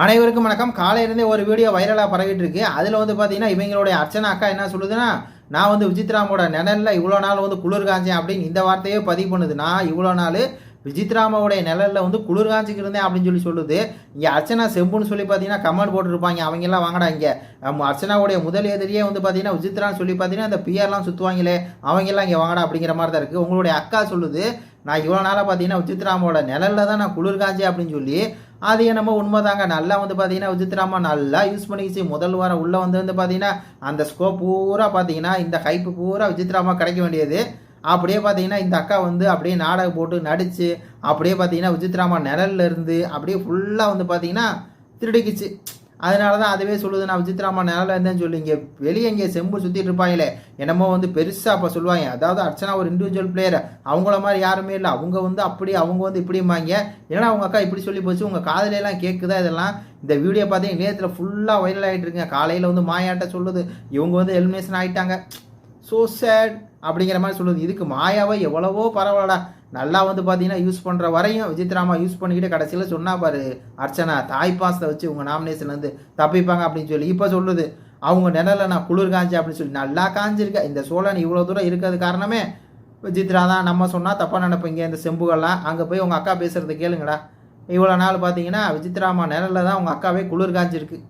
அனைவருக்கும் வணக்கம். காலையிலேருந்தே ஒரு வீடியோ வைரலாக பரவிட்டு இருக்கு. அதில் வந்து பார்த்தீங்கன்னா இவங்களுடைய அர்ச்சனா அக்கா என்ன சொல்லுதுன்னா, நான் வந்து விசித்ராமோட நிழலில் இவ்வளோ நாள் வந்து குளிர் காஞ்சேன் அப்படின்னு இந்த வார்த்தையே பதிவு பண்ணுது. நான் இவ்வளோ நாள் விசித்ராமாவுடைய நிழலில் வந்து குளிர் காஞ்சிக்கு இருந்தேன் அப்படின்னு சொல்லுது. இங்கே அர்ச்சனா செம்புன்னு சொல்லி பார்த்தீங்கன்னா கமெண்ட் போட்டுருப்பாங்க. அவங்கெல்லாம் வாங்கடா இங்கே அர்ச்சனாவுடைய முதல் எதிரியே வந்து பார்த்தீங்கன்னா விசித்ரான்னு சொல்லி பார்த்தீங்கன்னா இந்த பிஆர்லாம் சுற்றுவாங்களே அவங்கெல்லாம் இங்கே வாங்கடா அப்படிங்கிற மாதிரி தான் இருக்குது. உங்களுடைய அக்கா சொல்லுது, நான் இவ்வளோ நாளாக பார்த்தீங்கன்னா விசித்ராமோட நிழலில் தான் நான் குளிர் காஞ்சேன் அப்படின்னு சொல்லி. அது என்னமோ உண்மைதாங்க. நல்லா வந்து பார்த்தீங்கன்னா விசித்ராமா நல்லா யூஸ் பண்ணிக்கிச்சு. முதல் வாரம் உள்ளே வந்து பார்த்தீங்கன்னா அந்த ஸ்கோப் பூரா பார்த்தீங்கன்னா இந்த ஹைப்பு பூரா விசித்ராமா கிடைக்க வேண்டியது. அப்படியே பார்த்தீங்கன்னா இந்த அக்கா வந்து அப்படியே நாடகம் போட்டு நடித்து அப்படியே பார்த்தீங்கன்னா விசித்ராமா நிழல்ல இருந்து அப்படியே ஃபுல்லாக வந்து பார்த்தீங்கன்னா திருடிக்குச்சு. அதனால தான் அதுவே சொல்லுது, நான் விசித்ராமா நிழல்ல இருந்தேன்னு சொல்லி. இங்கே வெளியே இங்கே செம்பு சுற்றிட்டு இருப்பாங்களே என்னமோ வந்து பெருசாக அப்போ சொல்லுவாங்க. அதாவது அர்ச்சனா ஒரு இண்டிவிஜுவல் பிளேயர், அவங்கள மாதிரி யாருமே இல்லை. அவங்க வந்து அப்படி அவங்க வந்து இப்படிம்பாங்க. ஏன்னா அவங்க அக்கா இப்படி சொல்லி போச்சு. உங்கள் காதலையெல்லாம் கேட்குதா இதெல்லாம்? இந்த வீடியோ பார்த்தீங்கன்னா நேரத்தில் ஃபுல்லாக வைரல் ஆகிட்டு இருக்குங்க. காலையில் வந்து மாயாட்ட சொல்லுது இவங்க வந்து எலிமினேஷன் ஆகிட்டாங்க, ஸோ சேட் அப்படிங்கிற மாதிரி சொல்லுது. இதுக்கு மாயாவை எவ்வளவோ பரவாயில்லடா, நல்லா வந்து பார்த்தீங்கன்னா யூஸ் பண்ணுற வரையும் விசித்ராமா யூஸ் பண்ணிக்கிட்டு கடைசியில் சொன்னா பாரு அர்ச்சனா தாய் பாசத்தை வச்சு உங்கள் நாமினேஷன்லேருந்து தப்பிப்பாங்க அப்படின்னு சொல்லி. இப்போ சொல்லுது அவங்க நிழலில் நான் குளிர் காஞ்சேன் அப்படின்னு சொல்லி. நல்லா காஞ்சிருக்க இந்த சோழன் இவ்வளோ தூரம் இருக்கிறது காரணமே விசித்ரா தான். நம்ம சொன்னால் தப்பாக நினைப்பீங்க இந்த செம்புகள்லாம். அங்கே போய் உங்கள் அக்கா பேசுகிறது கேளுங்கடா. இவ்வளோ நாள் பார்த்தீங்கன்னா விசித்ராமா நிழலில் தான் உங்கள் அக்காவே குளிர் காஞ்சிருக்கு.